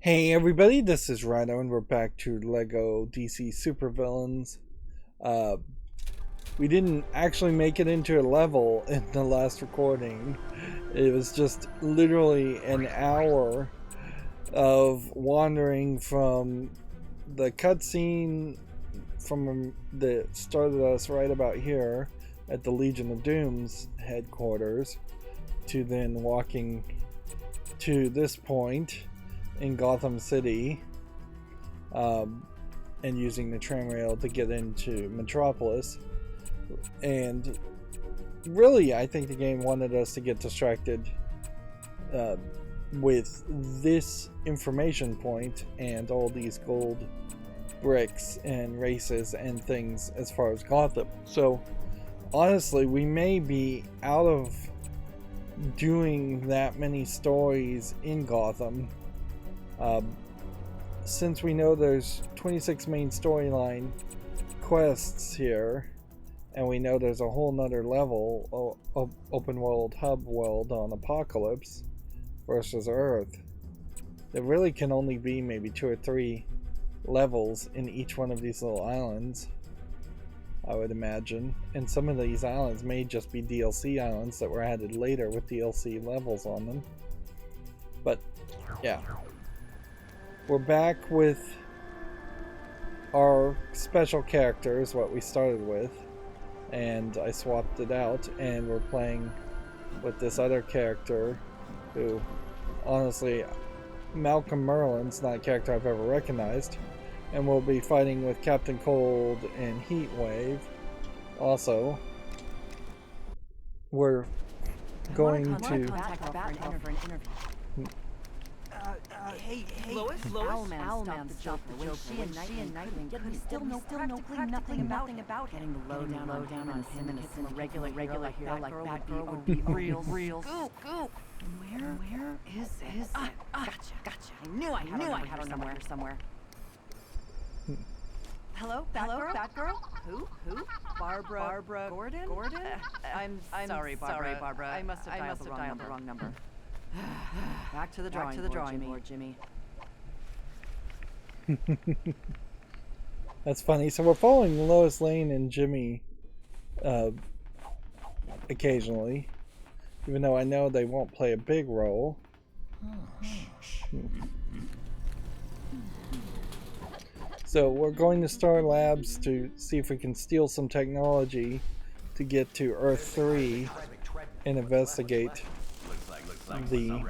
Hey everybody, this is Rydo and we're back to LEGO DC Supervillains. Uh, we didn't actually make it into a level in the last recording. It was just literally an hour of wandering from the cutscene from that started us right about here at the Legion of Doom's headquarters to then walking to this point in Gotham City, and using the tram rail to get into Metropolis. And really, I think the game wanted us to get distracted with this information point and all these gold bricks and races and things as far as Gotham. So honestly, we may be out of doing that many stories in Gotham. Since we know there's 26 main storyline quests here, and we know there's a whole nother level of open world hub world on Apocalypse versus Earth, there really can only be maybe 2 or 3 levels in each one of these little islands, I would imagine. And some of these islands may just be DLC islands that were added later with DLC levels on them. But yeah, we're back with our special characters, what we started with, and I swapped it out, and we're playing with this other character who, honestly, Malcolm Merlin's not a character I've ever recognized, and we'll be fighting with Captain Cold and Heatwave. Also, we're going to... Hey, Lois, Owlman stopped the joke. She and Nightwing, yet we still know practically nothing about getting the lowdown on him and a regular hero like Batgirl would be real. Goop. Where is it? Gotcha. I knew I had her somewhere. Hello, Batgirl? Who? Barbara Gordon? I'm sorry, Barbara. I must have dialed the wrong number. Back to the drawing board, Jimmy. That's funny. So we're following Lois Lane and Jimmy occasionally, even though I know they won't play a big role. So we're going to Star Labs to see if we can steal some technology to get to Earth 3 and investigate the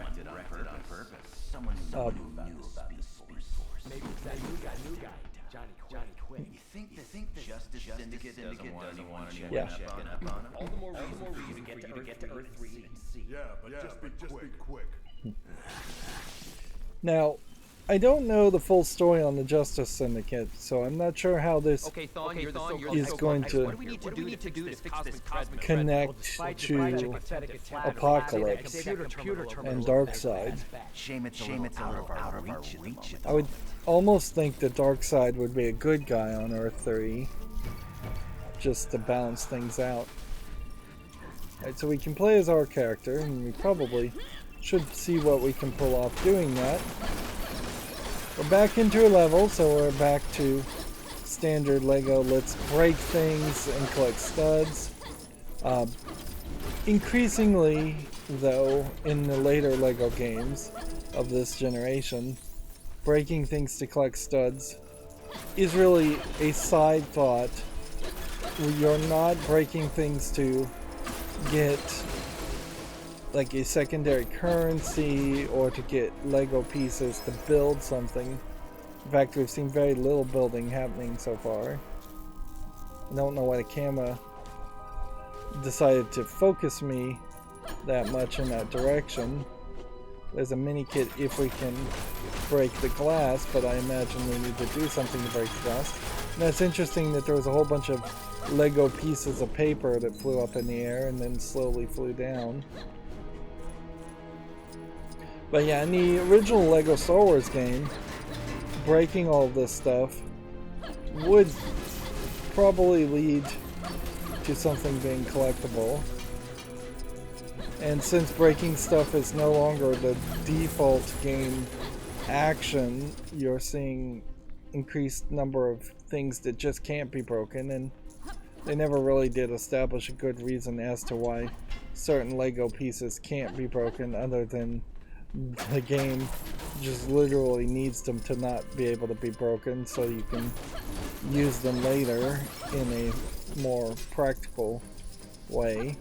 Think the Justice Syndicate doesn't want anyone checking up on him? All the more reason for you to get to Earth 3 and see. Yeah, but just be quick. Now, I don't know the full story on the Justice Syndicate, so I'm not sure how this is going to connect to Apocalypse and Darkseid. Shame it's a little out of our reach. I would almost think that Darkseid would be a good guy on Earth 3, just to balance things out. Alright, so we can play as our character, and we probably should see what we can pull off doing that. We're back into a level, so we're back to standard LEGO. Let's break things and collect studs. Increasingly, though, in the later LEGO games of this generation, breaking things to collect studs is really a side thought. You're not breaking things to get like a secondary currency or to get Lego pieces to build something. In fact, we've seen very little building happening so far. I don't know why the camera decided to focus me that much in that direction. There's a mini kit if we can break the glass, but I imagine we need to do something to break the glass. And that's interesting that there was a whole bunch of Lego pieces of paper that flew up in the air and then slowly flew down. But yeah, in the original LEGO Star Wars game, breaking all of this stuff would probably lead to something being collectible. And since breaking stuff is no longer the default game action, you're seeing increased number of things that just can't be broken, and they never really did establish a good reason as to why certain Lego pieces can't be broken, other than the game just literally needs them to not be able to be broken so you can use them later in a more practical way.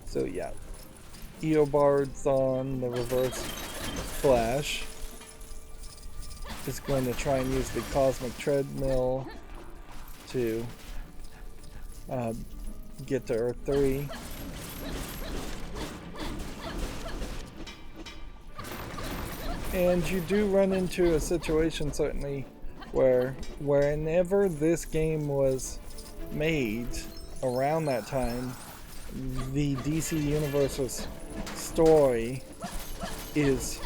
So yeah, Eobard's on the reverse flash. Is going to try and use the cosmic treadmill to get to Earth 3. And you do run into a situation, certainly, where whenever this game was made around that time, the DC Universe's story is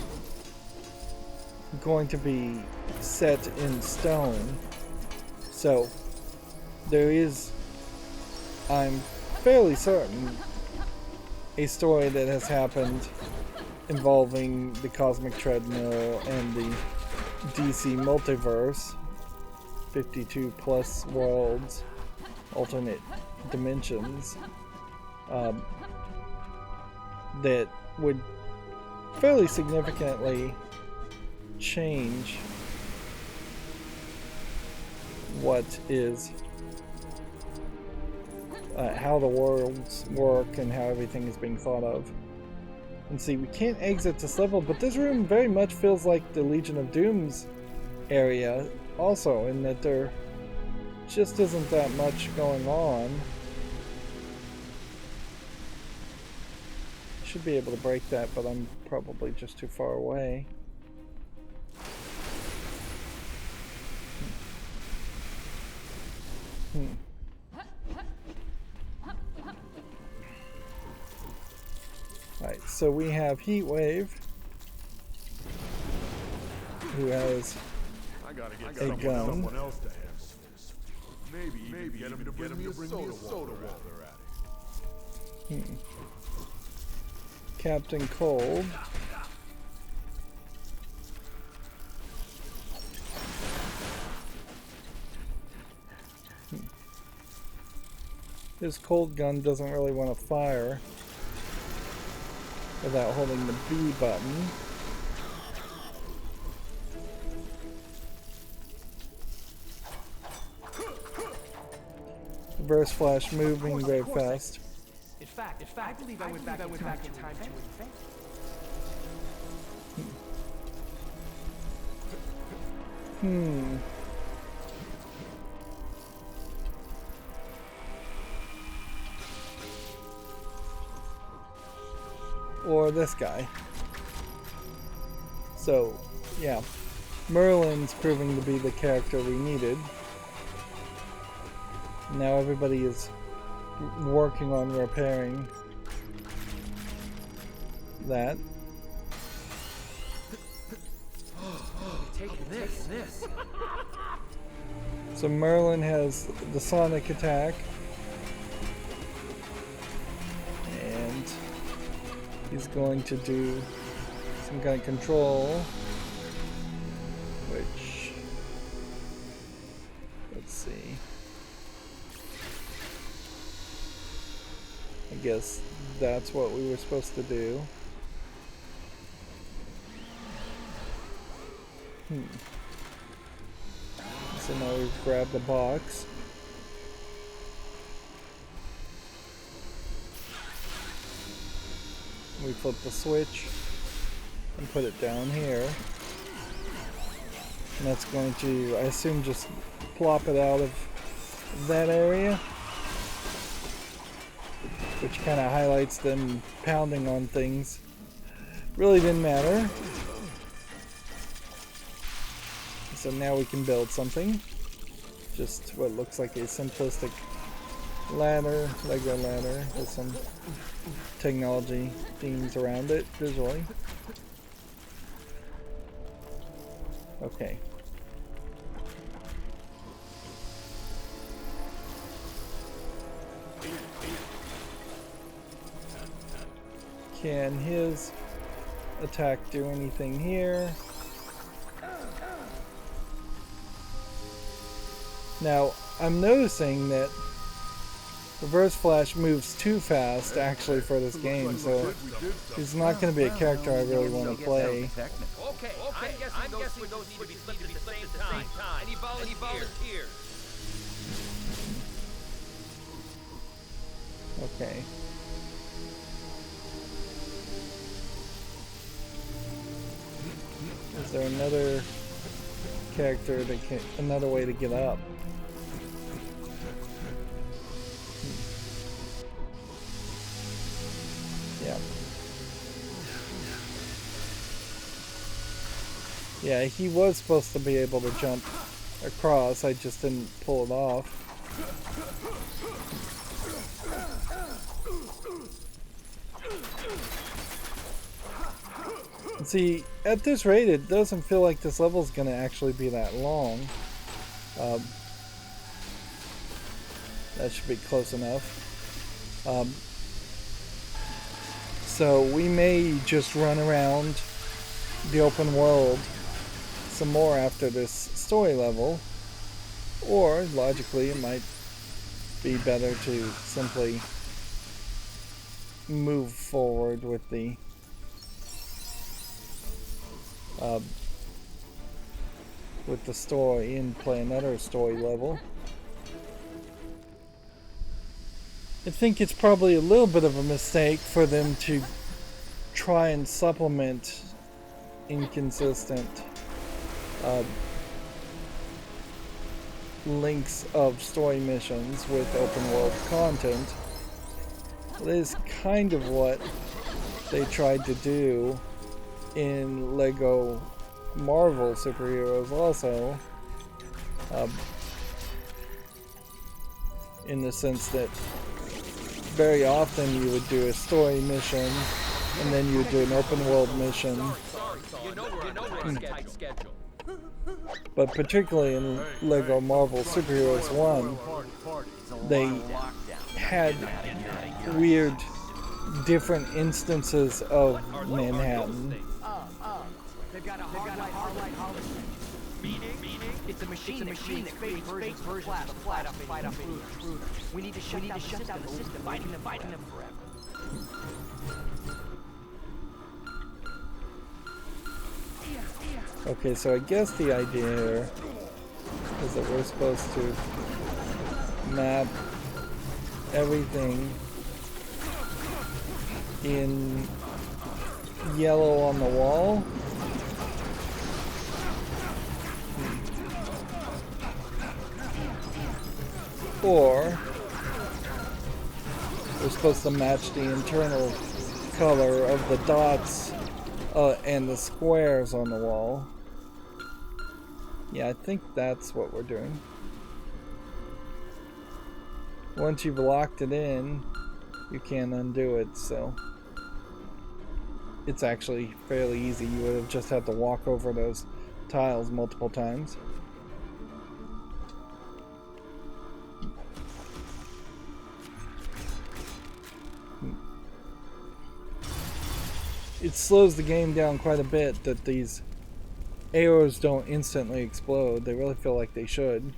going to be set in stone. So there is, I'm fairly certain, a story that has happened involving the cosmic treadmill and the DC multiverse, 52 plus worlds, alternate dimensions, that would fairly significantly change what is how the worlds work and how everything is being thought of. And see, we can't exit this level, but this room very much feels like the Legion of Doom's area also, in that there just isn't that much going on. Should be able to break that, but I'm probably just too far away. Alright, so we have Heatwave, who has a gun. Someone else to answer this. Maybe get him to bring me a soda while they're at it. Captain Cold. His cold gun doesn't really want to fire without holding the B button. Reverse flash moving very fast. In fact, I believe I went back in time to invent. Or this guy. So, yeah. Merlin's proving to be the character we needed. Now everybody is working on repairing that. Take this. So Merlin has the sonic attack. And he's going to do some kind of control. Which, let's see. I guess that's what we were supposed to do. So now we've grabbed the box. We flip the switch and put it down here. And that's going to, I assume, just plop it out of that area. Which kind of highlights them pounding on things. Really didn't matter. So now we can build something. Just what looks like a simplistic ladder, Lego ladder, with some technology themes around it visually. Okay. Can his attack do anything here. Now, I'm noticing that Reverse Flash moves too fast actually for this game, so he's not going to be a character I really want to play. Okay, I'm guessing those need to be flipped at the same time. Any volunteers? Okay. Is there another character that can, another way to get up? Yeah. Yeah, he was supposed to be able to jump across, I just didn't pull it off. See, at this rate, it doesn't feel like this level is going to actually be that long. That should be close enough. So we may just run around the open world some more after this story level, or logically it might be better to simply move forward with the story and play another story level. I think it's probably a little bit of a mistake for them to try and supplement inconsistent links of story missions with open world content. It is kind of what they tried to do in Lego Marvel Superheroes also, in the sense that very often you would do a story mission and then you would do an open world mission. But particularly in Lego Marvel Superheroes 1, they had weird different instances of Manhattan. It's a machine that creates fake versions of flat up intruders. We need to shut down the system, fighting them forever. Okay, so I guess the idea here is that we're supposed to map everything in yellow on the wall. Or we're supposed to match the internal color of the dots and the squares on the wall. Yeah, I think that's what we're doing. Once you've locked it in, you can't undo it, so it's actually fairly easy. You would have just had to walk over those tiles multiple times. It slows the game down quite a bit that these arrows don't instantly explode. They really feel like they should.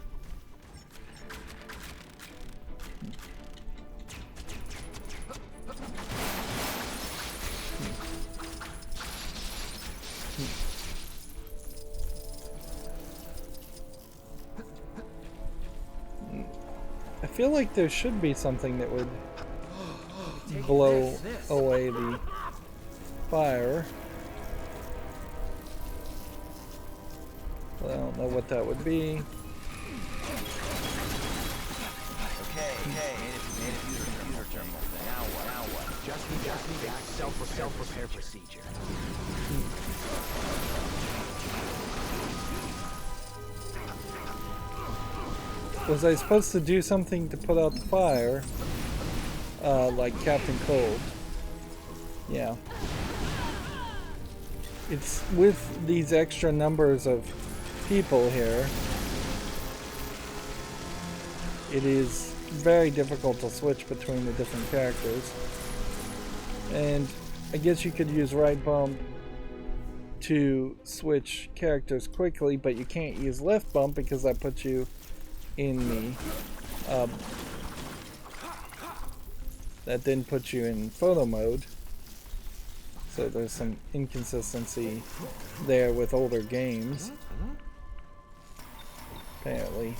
I feel like there should be something that would blow away the fire. Well, I don't know what that would be. Okay, made a computer terminal thing. Now what? Just need that self-repair procedure. Was I supposed to do something to put out the fire? Like Captain Cold? Yeah. It's with these extra numbers of people here, it is very difficult to switch between the different characters. And I guess you could use right bump to switch characters quickly, but you can't use left bump because that puts you in the that then puts you in photo mode. So there's some inconsistency there with older games. Apparently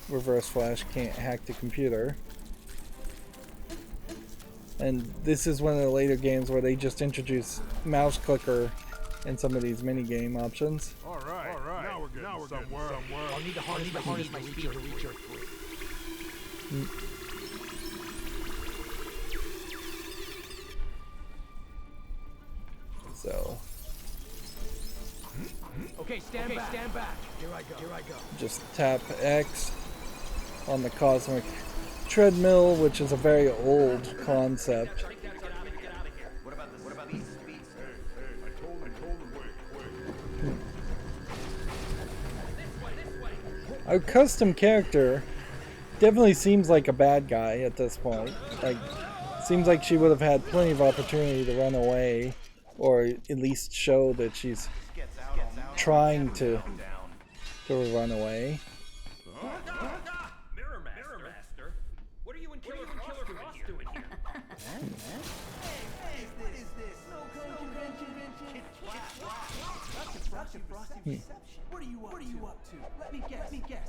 Reverse Flash can't hack the computer. And this is one of the later games where they just introduce mouse clicker in some of these mini-game options. All right. Now we're getting somewhere. I'll need to harness my speed to reach Earth 3. So Okay, stand back. Here I go. just tap X on the cosmic treadmill, which is a very old concept. What about these speeds? Hey, I told him, wait. Our custom character definitely seems like a bad guy at this point. Like, seems like she would have had plenty of opportunity to run away, or at least show that she's trying to run away. Mirror Master. What are you and Killer Frost doing here?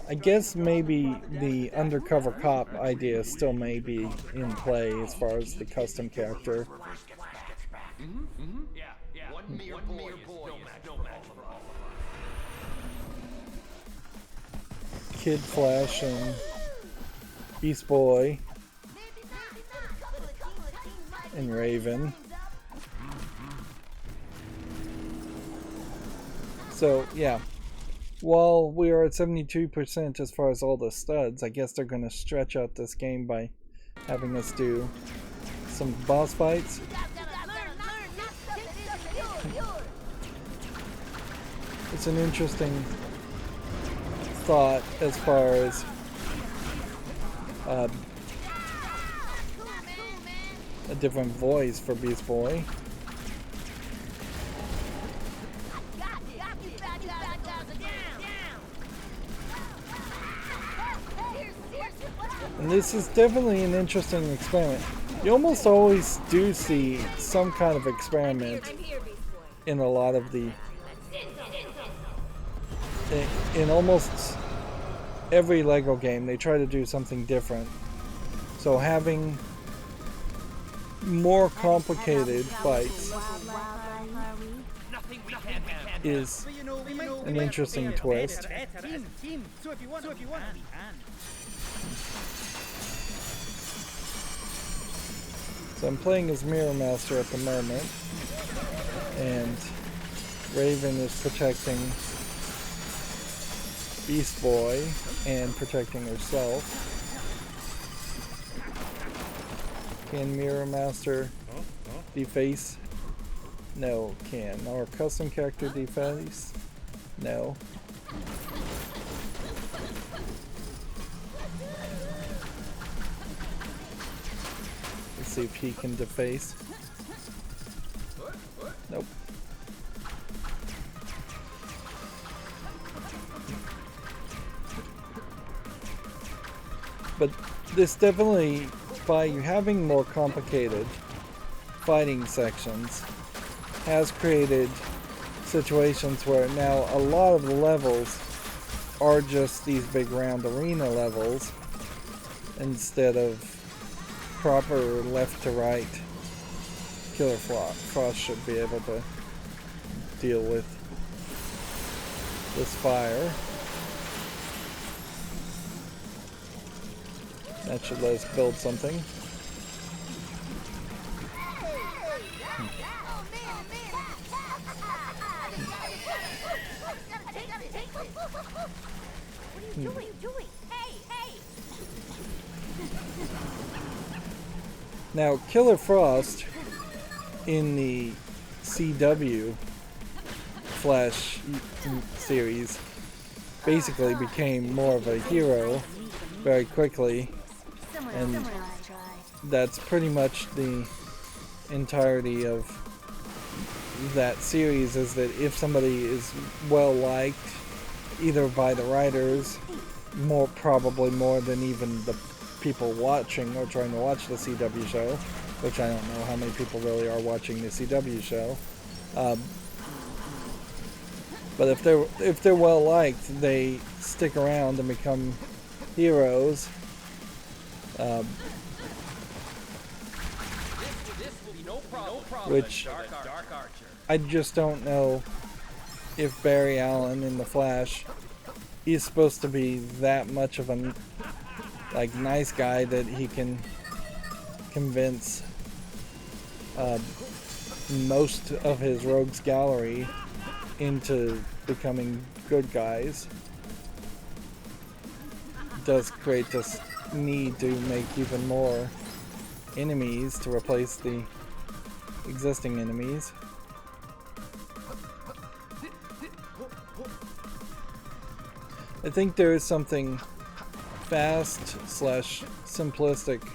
I guess maybe the undercover cop idea still may be in play as far as the custom character. Yeah. One mere boy is no match for all of us. Kid Flash and Beast Boy and Raven. So yeah, while we are at 72% as far as all the studs, I guess they're going to stretch out this game by having us do some boss fights. It's an interesting thought as far as a different voice for Beast Boy. And this is definitely an interesting experiment. You almost always do see some kind of experiment in a lot of the... In almost every LEGO game, they try to do something different. So having more complicated fights is an interesting twist. So I'm playing as Mirror Master at the moment, and Raven is protecting Beast Boy and protecting herself. Can Mirror Master deface? No. Can our custom character deface? No. Let's see if he can deface. Nope. But this definitely, by having more complicated fighting sections, has created situations where now a lot of the levels are just these big round arena levels instead of proper left to right. Killer Frost should be able to deal with this fire. That should let us build something. What are you doing? Hey! Now, Killer Frost in the CW Flash series basically became more of a hero very quickly, and that's pretty much the entirety of that series is that if somebody is well liked, either by the writers, probably more than even the people watching or trying to watch the CW show, which I don't know how many people really are watching the CW show. But if they're well liked, they stick around and become heroes. Which I just don't know if Barry Allen in The Flash is supposed to be that much of a nice guy that he can convince most of his rogues gallery into becoming good guys. Does create this need to make even more enemies to replace the existing enemies. I think there is something fast / simplistic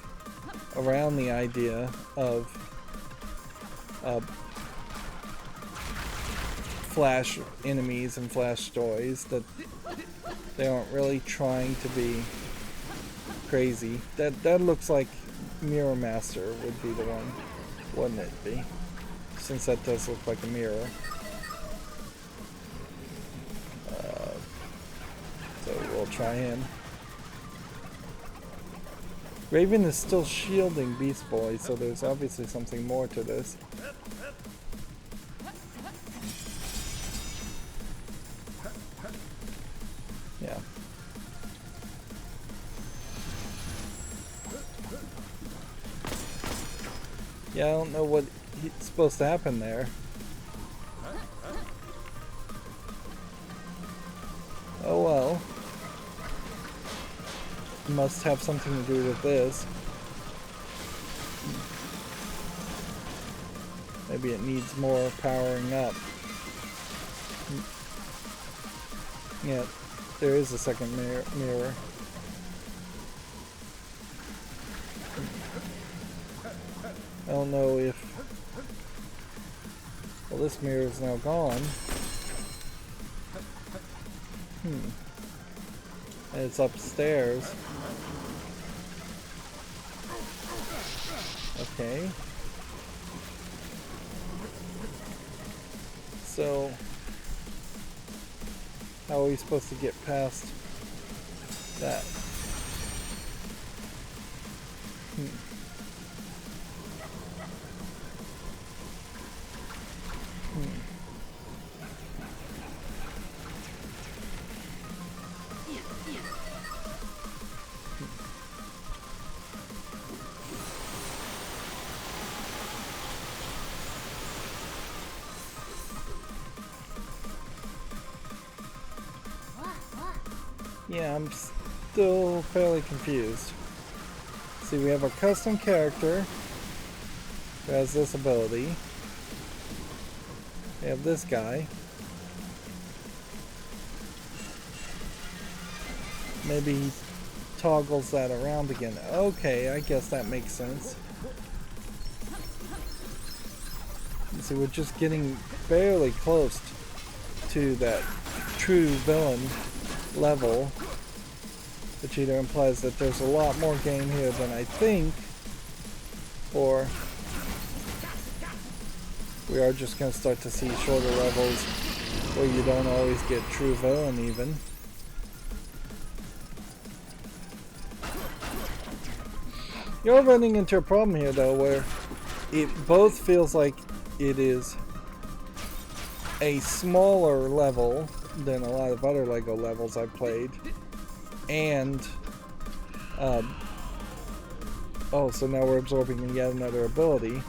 around the idea of Flash enemies and Flash stories, that they aren't really trying to be crazy. That looks like Mirror Master would be the one, wouldn't it be? Since that does look like a mirror. So we'll try him. Raven is still shielding Beast Boy, so there's obviously something more to this. Yeah. Yeah, I don't know what's supposed to happen there. Oh well. Must have something to do with this. Maybe it needs more powering up. Yeah, there is a second mirror. I don't know if... Well, this mirror is now gone. And it's upstairs. Okay. So, how are we supposed to get past that? Yeah, I'm still fairly confused. See, we have a custom character who has this ability. We have this guy. Maybe he toggles that around again. Okay, I guess that makes sense. See, we're just getting barely close to that true villain level, which either implies that there's a lot more game here than I think, or we are just going to start to see shorter levels where you don't always get true villain even. You're running into a problem here though, where it both feels like it is a smaller level than a lot of other LEGO levels I've played, and oh, so now we're absorbing yet another ability.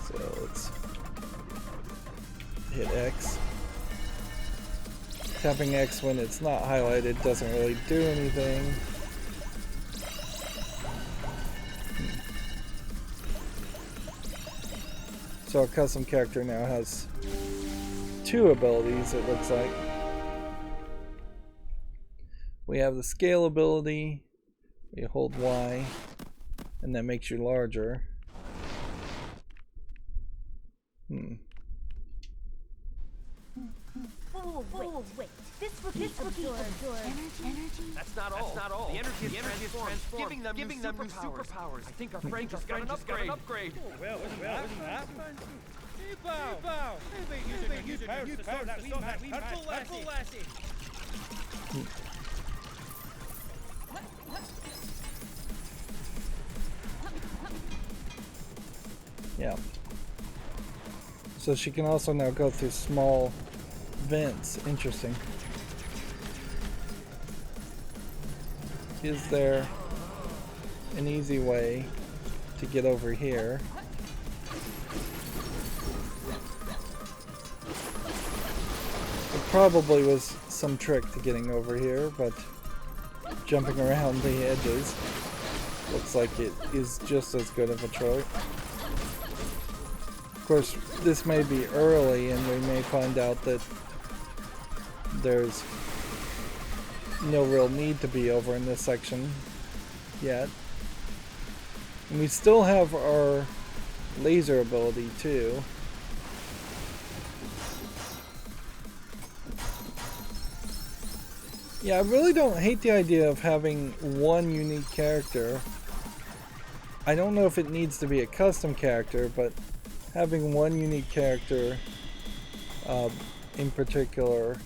So let's hit X. Tapping X when it's not highlighted doesn't really do anything. So our custom character now has 2 abilities, it looks like. We have the scale ability. You hold Y, and that makes you larger. Oh wait, this rookie absorbs energy. That's not all. The energy is transformed, giving them new superpowers. I think our friend just got an upgrade. Well, isn't that fun? Bow! We've been using powers to stop that hurtful lassie. Yeah. So she can also now go through small vents. Interesting. Is there an easy way to get over here? There probably was some trick to getting over here, but jumping around the edges looks like it is just as good of a choice. Of course, this may be early and we may find out that there's no real need to be over in this section yet. And we still have our laser ability too. Yeah, I really don't hate the idea of having one unique character. I don't know if it needs to be a custom character, but having one unique character in particular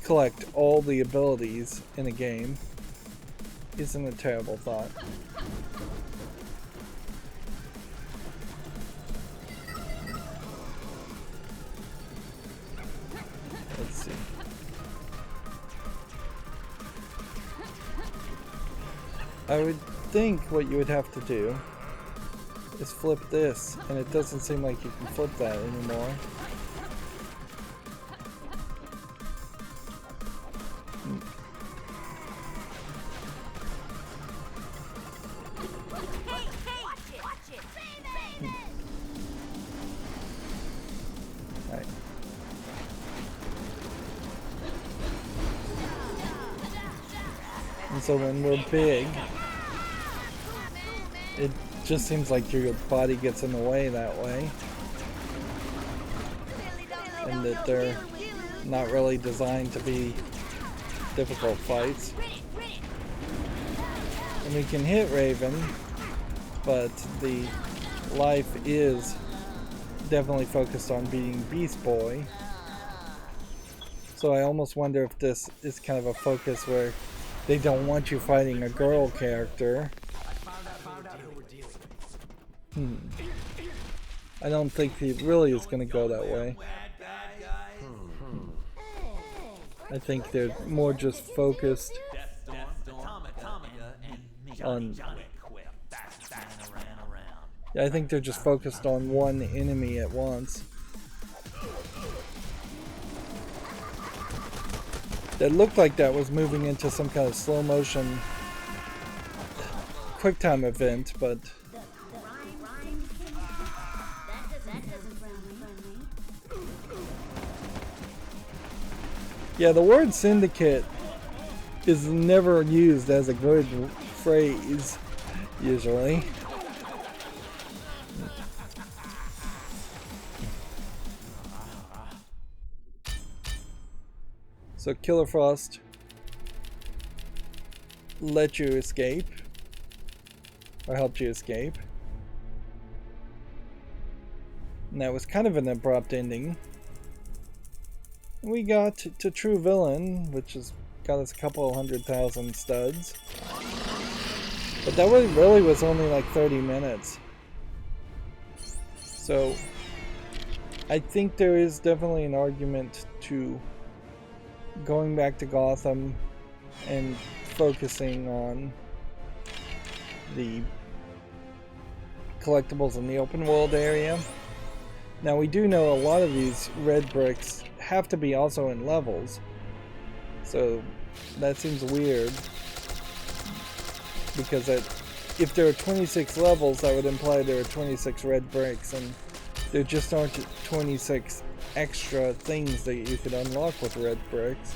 collect all the abilities in a game isn't a terrible thought. Let's see. I would think what you would have to do is flip this, and it doesn't seem like you can flip that anymore. Right. And so when we're big, it just seems like your body gets in the way that way, and that they're not really designed to be difficult fights. And we can hit Raven, but the life is definitely focused on beating Beast Boy. So I almost wonder if this is kind of a focus where they don't want you fighting a girl character. I don't think he really is going to go that way. I think they're more just focused on... Yeah, I think they're just focused on one enemy at once. That looked like that was moving into some kind of slow motion QuickTime event, but... Yeah, the word Syndicate is never used as a good phrase, usually. So Killer Frost let you escape, or helped you escape. And that was kind of an abrupt ending. We got to True Villain, which has got us a couple 100,000 studs. But that really was only like 30 minutes. So I think there is definitely an argument to going back to Gotham and focusing on the collectibles in the open world area. Now we do know a lot of these red bricks have to be also in levels, so that seems weird, because if there are 26 levels, that would imply there are 26 red bricks, and there just aren't 26 extra things that you could unlock with red bricks.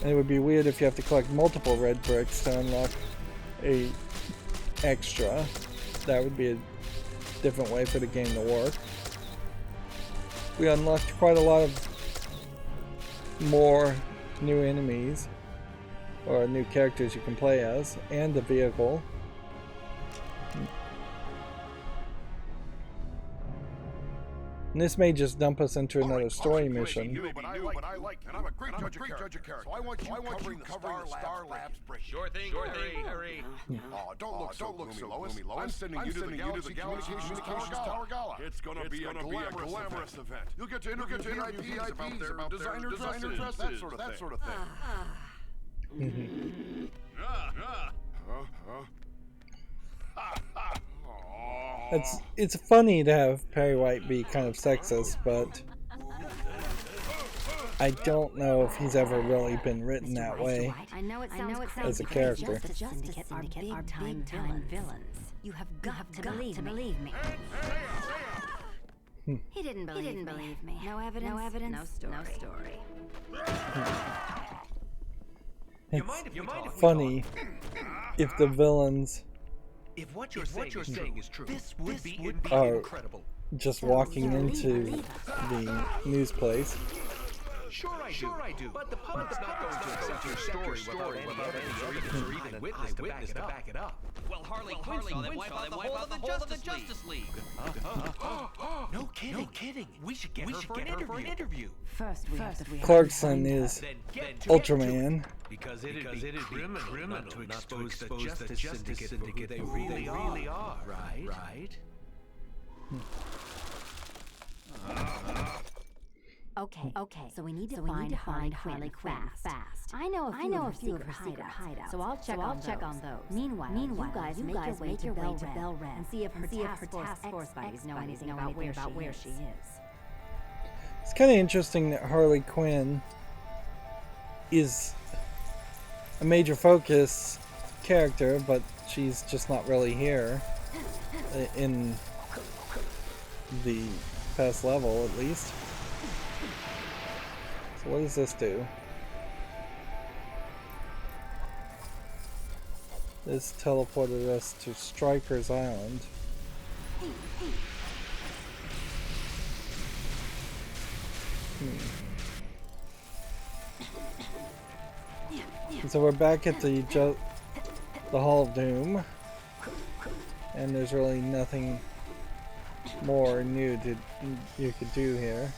And it would be weird if you have to collect multiple red bricks to unlock a extra. That would be a different way for the game to work. We unlocked quite a lot of more new enemies or new characters you can play as, and the vehicle. And this may just dump us into another story mission. But I like, and I'm a great judge of character. So I want you covering the Star Labs break. Sure thing, hurry. Oh, don't look so gloomy, Lois. I'm sending you to the Galaxy Communications Tower Gala. It's gonna be a glamorous event. You'll get to interview VIPs about their designer dresses, that sort of thing. It's funny to have Perry White be kind of sexist, but I don't know if he's ever really been written that way as a character. The Syndicate are big-time villains. You have got to believe me. He didn't believe me. No evidence, no story. It's funny if the villains If what you're saying is true, this would be are incredible. just walking into the news place. Sure I do. But the public's not going to accept your story without any evidence or even an eyewitness to back it up. Well, Harley Quinn saw them wipe out the whole of the Justice League. No kidding. We should get her for an interview. First, we have to Clarkson is Ultraman. Because it'd be criminal to expose the Justice Syndicate for who they really are, right? Okay. So we need to find Harley Quinn fast. I know a few of her secret hideouts, so I'll check on those. Meanwhile, you guys make your way to Bell Red and see if her task force buddies know anything about where she is. It's kind of interesting that Harley Quinn is a major focus character, but she's just not really here in the past level, at least. So what does this do? This teleported us to Stryker's Island. So we're back at the Hall of Doom, and there's really nothing more new you could do here.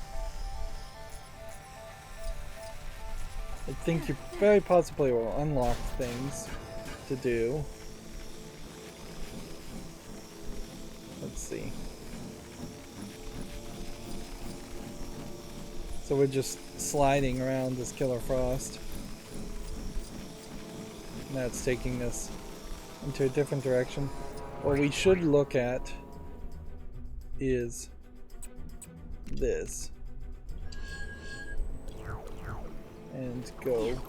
I think you very possibly will unlock things to do. Let's see. So we're just sliding around this Killer Frost. Now it's taking us into a different direction. What we should look at is this. And go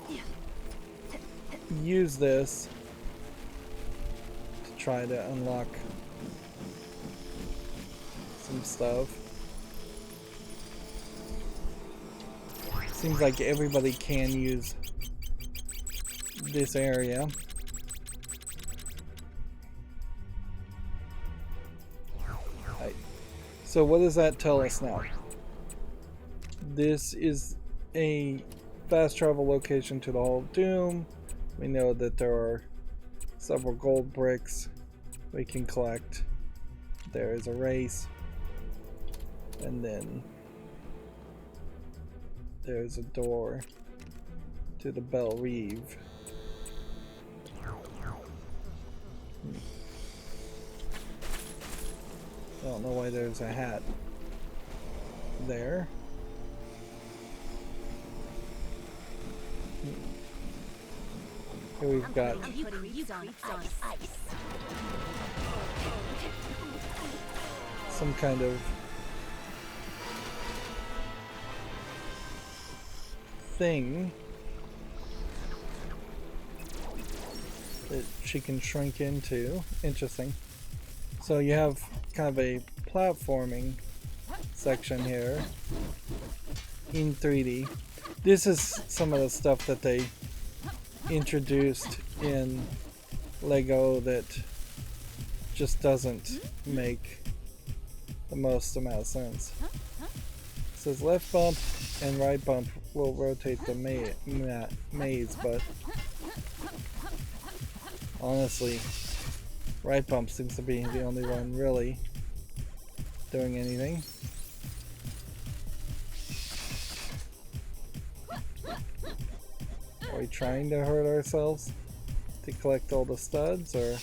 use this to try to unlock some stuff. Seems like everybody can use this area. Right. So what does that tell us now? This is a fast travel location to the Hall of Doom. We know that there are several gold bricks we can collect. There is a race, and then there's a door to the Bell Reeve. I don't know why there's a hat there. Here we've got some kind of thing that she can shrink into. Interesting. So you have kind of a platforming section here in 3D. This is some of the stuff that they introduced in Lego that just doesn't make the most amount of sense. It says left bump and right bump will rotate the maze, but honestly, right bump seems to be the only one really doing anything. Are we trying to hurt ourselves to collect all the studs, or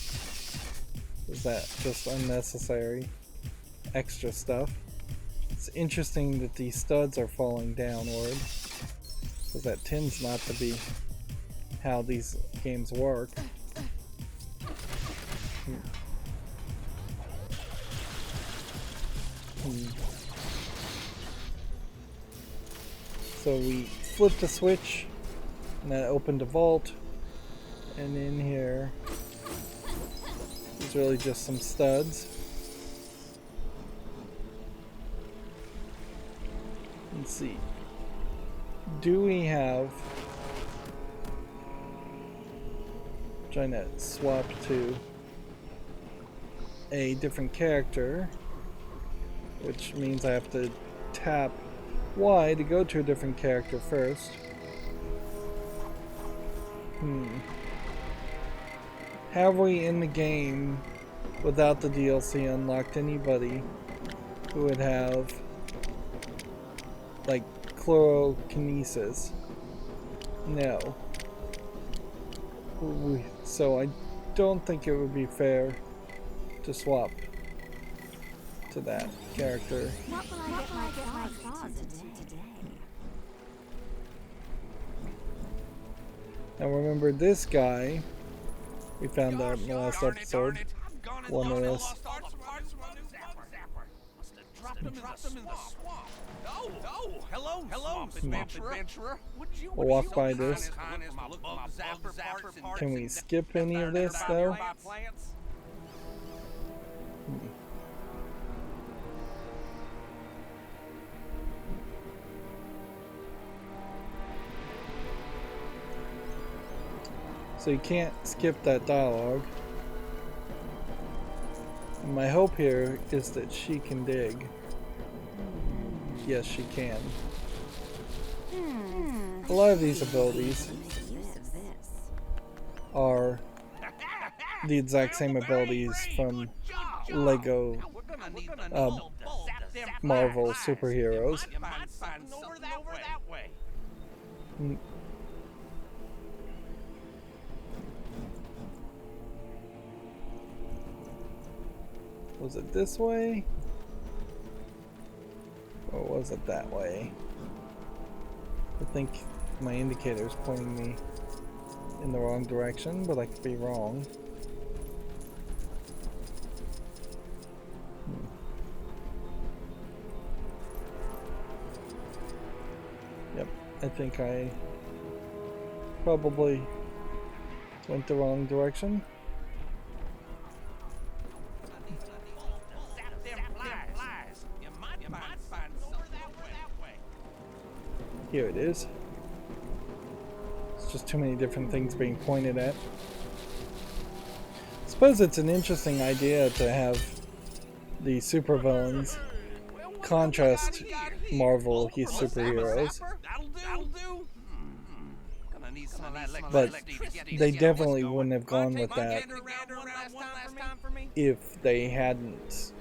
is that just unnecessary extra stuff? It's interesting that these studs are falling downward, because that tends not to be how these games work. So we flipped the switch, and that opened a vault, and in here is really just some studs. Let's see. Do we have... trying to swap to a different character, which means I have to tap Y to go to a different character first. Have we in the game, without the DLC, unlocked anybody who would have like chlorokinesis? No. So I don't think it would be fair to swap to that character. What will I get my thoughts today? Now remember, this guy we found out in the last episode, one of us. Hello, adventurer. We'll walk by this. Can we skip any of this though? So you can't skip that dialogue. And my hope here is that she can dig. Yes, she can. A lot of these abilities are the exact same abilities from Lego Marvel superheroes. Was it this way? Or was it that way? I think my indicator is pointing me in the wrong direction, but I could be wrong. Yep, I think I probably went the wrong direction. Here it is. It's just too many different things being pointed at. I suppose it's an interesting idea to have the supervillains contrast Marvel superheroes. But they definitely wouldn't have gone with that if they hadn't.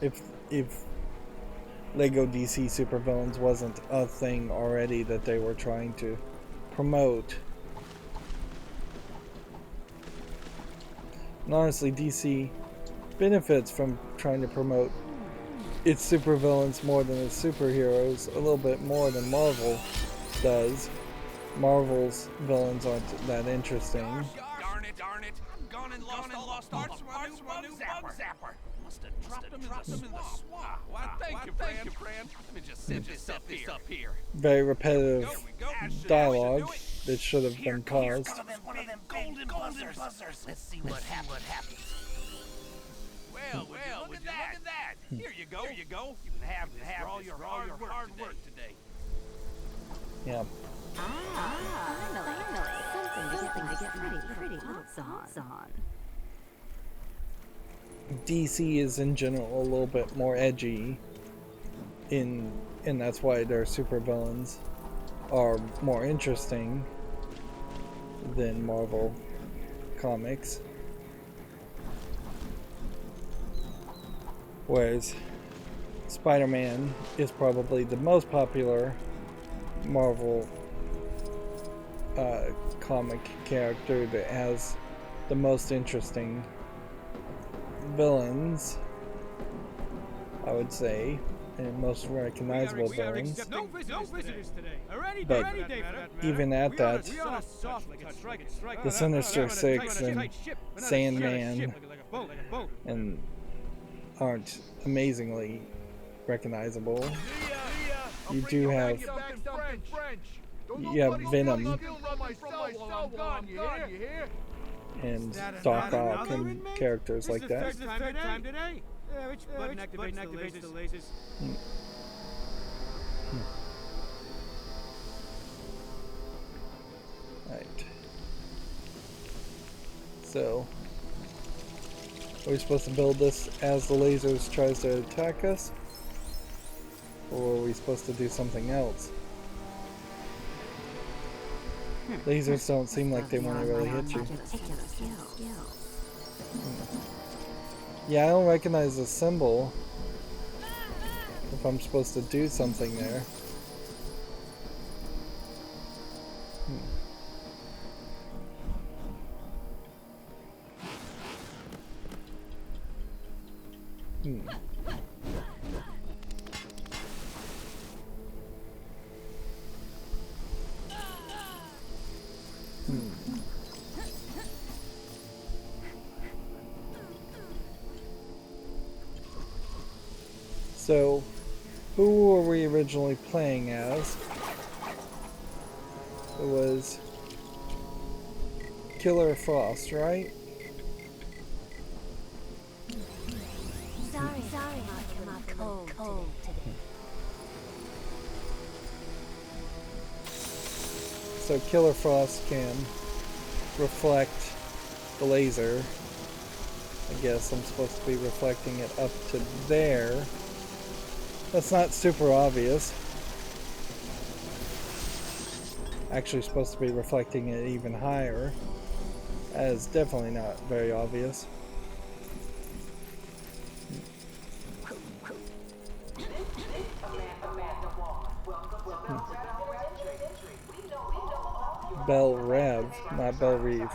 If Lego DC supervillains wasn't a thing already that they were trying to promote. And honestly, DC benefits from trying to promote its supervillains more than its superheroes, a little bit more than Marvel does. Marvel's villains aren't that interesting. Darn it. I've gone and lost parts from a new bug zapper. Must have dropped them in the swamp. Why, thank you, friend. Let me just set this up here. Very repetitive dialogue that should have been paused. One of them golden buzzers. Let's see what happens. Well, look at that. Here you go. You can have all your hard work today. Yeah. Finally. Something to get pretty thoughts on. DC is in general a little bit more edgy and that's why their supervillains are more interesting than Marvel comics. Whereas Spider-Man is probably the most popular Marvel comic character that has the most interesting villains, I would say, and most recognizable villains. But even at that, the Sinister Six and Sandman and aren't amazingly recognizable. You do have Venom and Doc Ock and characters like that. Which button activates the lasers? Right. So, are we supposed to build this as the lasers tries to attack us? Or are we supposed to do something else? Lasers don't seem like they want to really hit you. Yeah, I don't recognize the symbol if I'm supposed to do something there. So, who were we originally playing as? It was Killer Frost, right? Sorry, I've come out cold today. So Killer Frost can reflect the laser. I guess I'm supposed to be reflecting it up to there. That's not super obvious. Actually supposed to be reflecting it even higher. That is definitely not very obvious. Bell Rev, not Bell Reeve.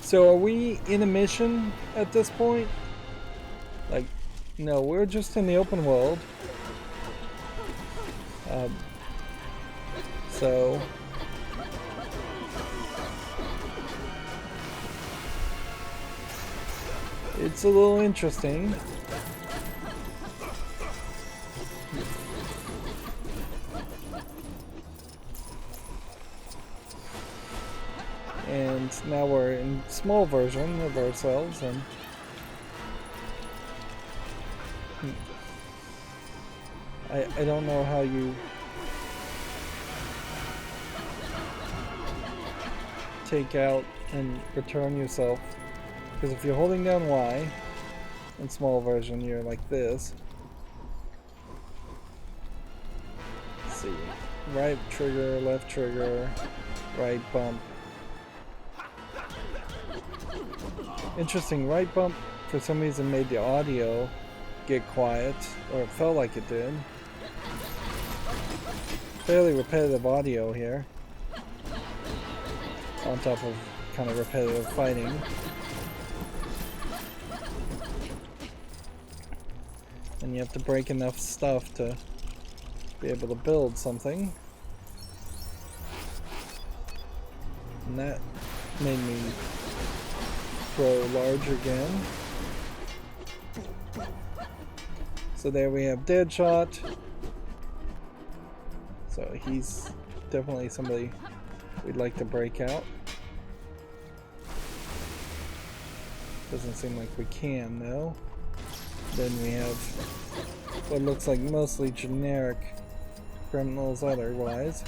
So are we in a mission at this point? Like, no, we're just in the open world. So it's a little interesting. And now we're in small version of ourselves, and I don't know how you take out and return yourself, because if you're holding down Y in small version, you're like this. Let's see, right trigger, left trigger, right bump. Interesting, right bump for some reason made the audio get quiet, or it felt like it did. Fairly repetitive audio here, on top of kind of repetitive fighting. And you have to break enough stuff to be able to build something. And that made me grow large again. So there we have Deadshot. So he's definitely somebody we'd like to break out. Doesn't seem like we can though. Then we have what looks like mostly generic criminals otherwise.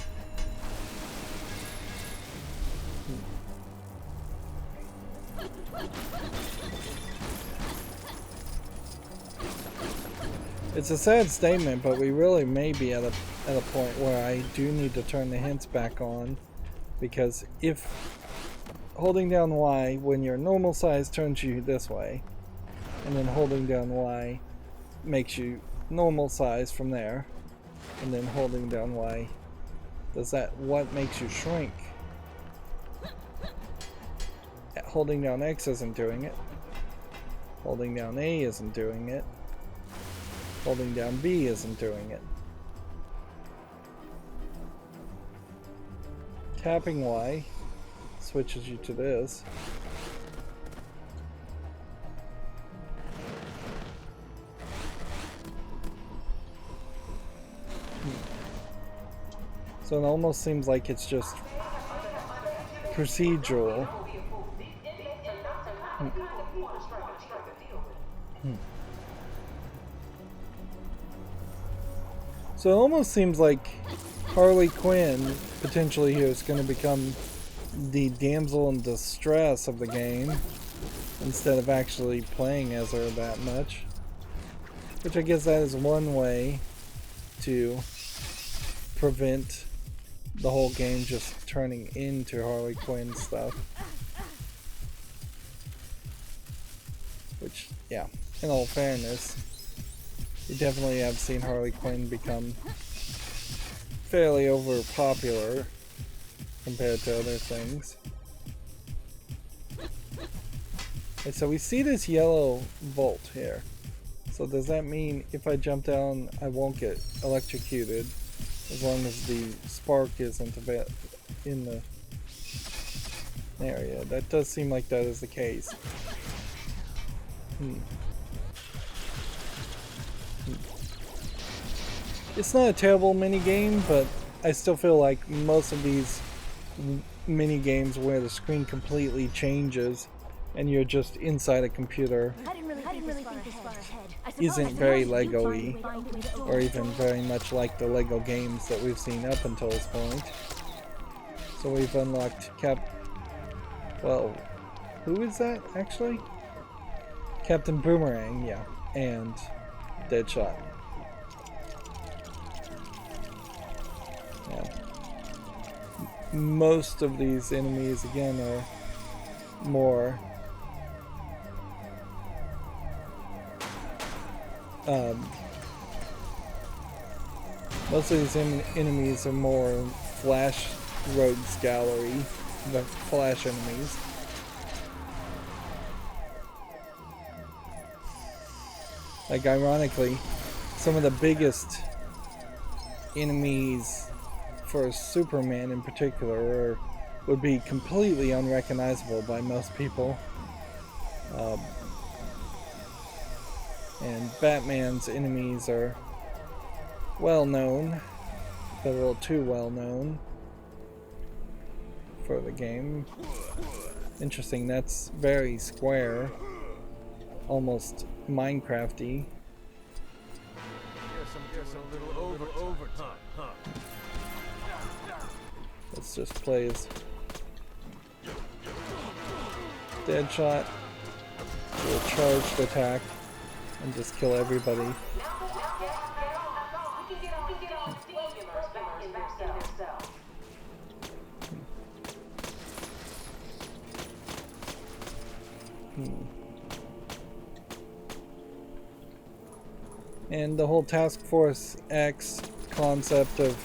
It's a sad statement, but we really may be at a point where I do need to turn the hints back on, because if holding down Y when your normal size turns you this way, and then holding down Y makes you normal size from there, and then holding down Y does that what makes you shrink. Holding down X isn't doing it. Holding down A isn't doing it. Holding down B isn't doing it. Tapping Y switches you to this. So it almost seems like it's just procedural. So it almost seems like Harley Quinn potentially here is going to become the damsel in distress of the game instead of actually playing as her that much. Which I guess that is one way to prevent the whole game just turning into Harley Quinn stuff. Which, yeah, in all fairness, you definitely have seen Harley Quinn become fairly over-popular compared to other things. Okay, so we see this yellow volt here. So does that mean if I jump down I won't get electrocuted as long as the spark isn't in the area? That does seem like that is the case. It's not a terrible mini game, but I still feel like most of these mini games where the screen completely changes and you're just inside a computer isn't very Lego-y, or even very much like the Lego games that we've seen up until this point. So we've unlocked well, who is that actually? Captain Boomerang, yeah, and Deadshot. Yeah. Most of these enemies, again, are more most of these enemies are more Flash Rogues Gallery, the Flash enemies. Like, ironically, some of the biggest enemies for Superman in particular would be completely unrecognizable by most people. And Batman's enemies are well known, but a little too well known for the game. Interesting, that's very square, almost Minecraft-y. Let's just play as Deadshot, do a charged attack, and just kill everybody. And the whole Task Force X concept of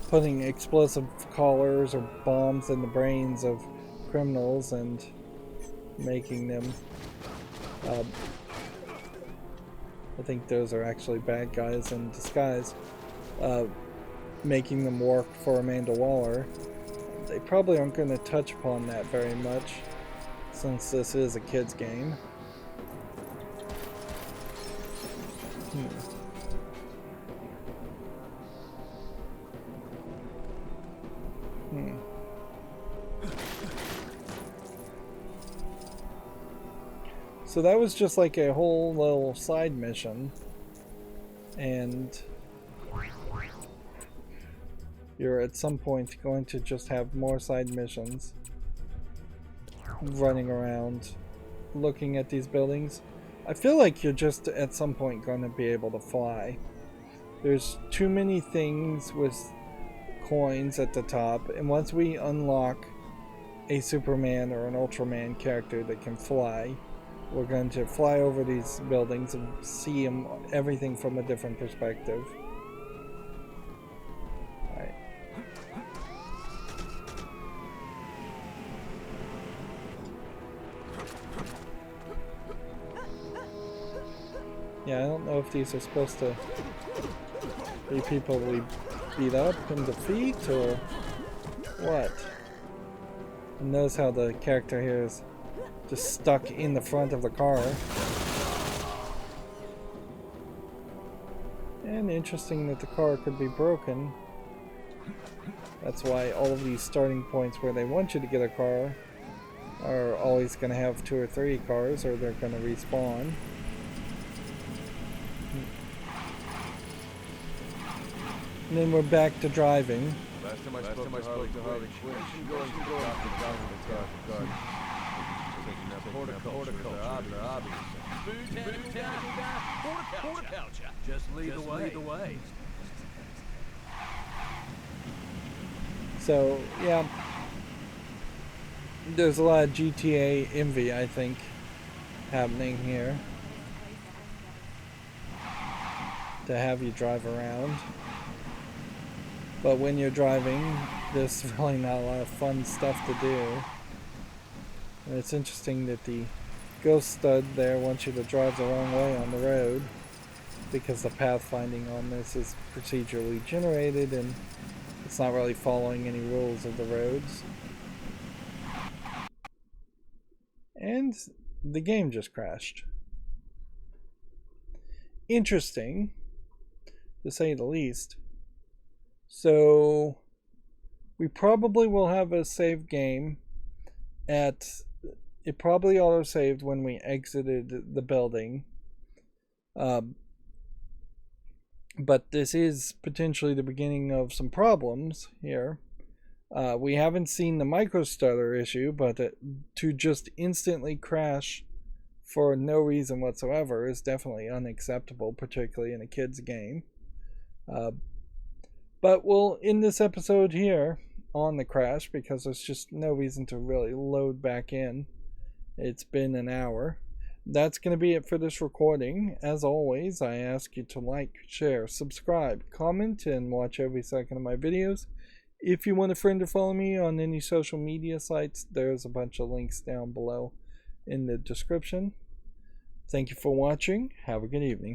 putting explosive collars or bombs in the brains of criminals and making them I think those are actually bad guys in disguise, making them work for Amanda Waller. They probably aren't going to touch upon that very much since this is a kid's game. So that was just like a whole little side mission, and you're at some point going to just have more side missions. running around looking at these buildings. I feel like you're just at some point going to be able to fly. There's too many things with coins at the top, and once we unlock a Superman or an Ultraman character that can fly, we're going to fly over these buildings and see everything from a different perspective. Alright. Yeah, I don't know if these are supposed to be people we beat up and defeat, or what. And notice how the character here is just stuck in the front of the car. And interesting that the car could be broken. That's why all of these starting points where they want you to get a car are always going to have 2 or 3 cars, or they're going to respawn. And then we're back to driving. Last time I spoke to Harley Quinn, she going to go after the garden. Taking that horticulture. Horticulture. Just lead the way. So, yeah. There's a lot of GTA envy, I think, happening here. To have you drive around. But when you're driving, there's really not a lot of fun stuff to do. And it's interesting that the ghost stud there wants you to drive the wrong way on the road, because the pathfinding on this is procedurally generated and it's not really following any rules of the roads. And the game just crashed. Interesting, to say the least. So we probably will have a save game at, it probably auto-saved when we exited the building. But this is potentially the beginning of some problems here. We haven't seen the microstutter issue, but to just instantly crash for no reason whatsoever is definitely unacceptable, particularly in a kid's game. But we'll end this episode here on the crash, because there's just no reason to really load back in. It's been an hour. That's going to be it for this recording. As always, I ask you to like, share, subscribe, comment, and watch every second of my videos. If you want a friend to follow me on any social media sites, there's a bunch of links down below in the description. Thank you for watching. Have a good evening.